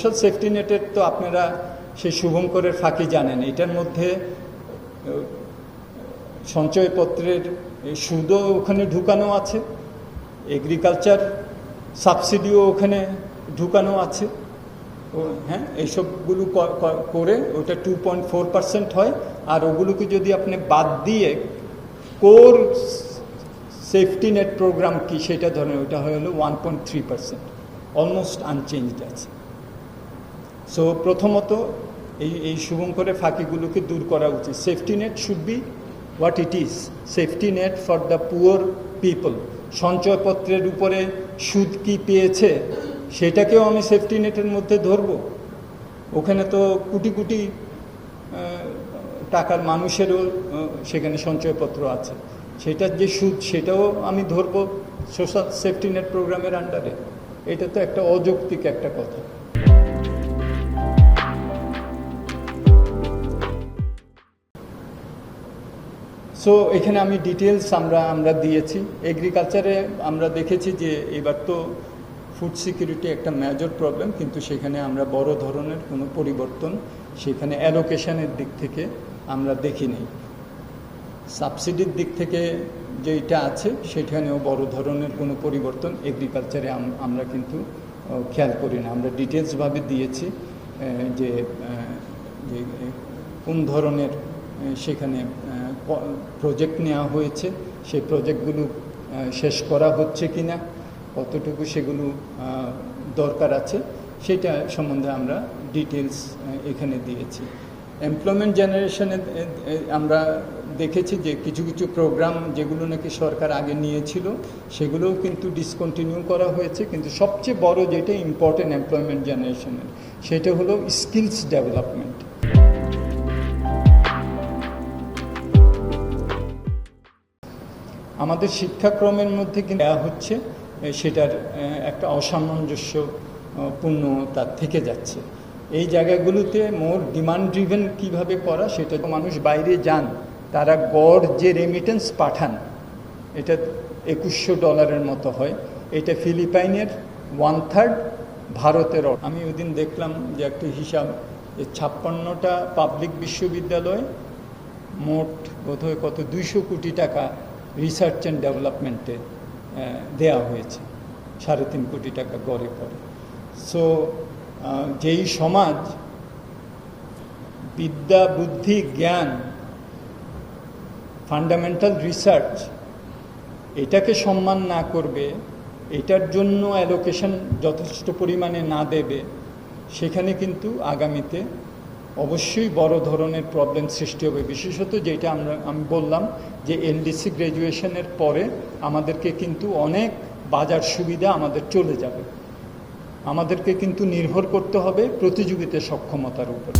Social safety নেটের তো আপনারা সেই শুভঙ্করের ফাঁকি জানেন, এটার মধ্যে সঞ্চয়পত্রের সুদও ওখানে ঢুকানো আছে, এগ্রিকালচার সাবসিডিও ওখানে ঢুকানো আছে। হ্যাঁ, এইসবগুলো করে ওটা 2.4% হয়। আর ওগুলোকে যদি আপনি বাদ দিয়ে কোর সেফটি নেট প্রোগ্রাম কি সেটা ধরেন, ওটা হলো 1.3%, অলমোস্ট আনচেঞ্জড আছে। সো প্রথমত এই শুভঙ্করের ফাঁকিগুলোকে দূর করা উচিত। Safety net should be what it is, safety net for the poor people. সঞ্চয়পত্রের উপরে সুদ কি পেয়েছে সেটাকেও আমি সেফটি নেটের মধ্যে ধরবো। ওখানে তো কোটি কোটি টাকার মানুষেরও সেখানে সঞ্চয়পত্র আছে, সেটার যে সুদ সেটাও আমি ধরবো সোশ্যাল সেফটি নেট প্রোগ্রামের আন্ডারে। এটা তো একটা অযৌক্তিক একটা কথা। সো এখানে আমি ডিটেলস আমরা দিয়েছি। এগ্রিকালচারে আমরা দেখেছি যে এবার তো ফুড সিকিউরিটি একটা মেজর প্রবলেম, কিন্তু সেখানে আমরা বড় ধরনের কোনো পরিবর্তন সেখানে অ্যালোকেশনের দিক থেকে আমরা দেখিনি। সাবসিডির দিক থেকে যেটা আছে সেখানেও বড় ধরনের কোনো পরিবর্তন এগ্রিকালচারে আমরা কিন্তু খেয়াল করি না। আমরা ডিটেলসভাবে দিয়েছি যে কোন ধরনের সেখানে প্রজেক্ট নেওয়া হয়েছে, সেই প্রজেক্টগুলো শেষ করা হচ্ছে কি না, কতটুকু সেগুলো দরকার আছে, সেটা সম্বন্ধে আমরা ডিটেলস এখানে দিয়েছি। এমপ্লয়মেন্ট জেনারেশনে আমরা দেখেছি যে কিছু কিছু প্রোগ্রাম যেগুলো নাকি সরকার আগে নিয়েছিল সেগুলোও কিন্তু ডিসকন্টিনিউ করা হয়েছে। কিন্তু সবচেয়ে বড় যেটা ইম্পর্টেন্ট এমপ্লয়মেন্ট জেনারেশনের, সেটা হলো স্কিলস ডেভেলপমেন্ট। আমাদের শিক্ষাক্রমের মধ্যে কিন্তু দেওয়া হচ্ছে, সেটার একটা অসামঞ্জস্যপূর্ণতা থেকে যাচ্ছে। এই জায়গাগুলোতে মোর ডিমান্ড ড্রিভেন কীভাবে করা, সেটা তো মানুষ বাইরে যান, তারা গড় যে রেমিটেন্স পাঠান এটা $2100 মতো হয়। এটা ফিলিপাইনের 1/3, ভারতের। আমি ওই দিন দেখলাম যে একটা হিসাব, 56টা পাবলিক বিশ্ববিদ্যালয় মোট বোধহয় কত 200 কোটি টাকা রিসার্চ অ্যান্ড ডেভেলপমেন্টে দেওয়া হয়েছে, 3.5 কোটি টাকা গড়ে পড়ে। সো যেই সমাজ বিদ্যা, বুদ্ধি, জ্ঞান, ফান্ডামেন্টাল রিসার্চ এটাকে সম্মান না করবে, এটার জন্য অ্যালোকেশন যথেষ্ট পরিমাণে না দেবে, সেখানে কিন্তু আগামীতে অবশ্যই বড় ধরনের প্রবলেম সৃষ্টি হবে। বিশেষত যেটা আমি বললাম যে এলডিসি গ্র্যাজুয়েশনের পরে আমাদেরকে কিন্তু অনেক বাজার সুবিধা আমাদের চলে যাবে। আমাদেরকে কিন্তু নির্ভর করতে হবে প্রতিযোগিতা সক্ষমতার উপর।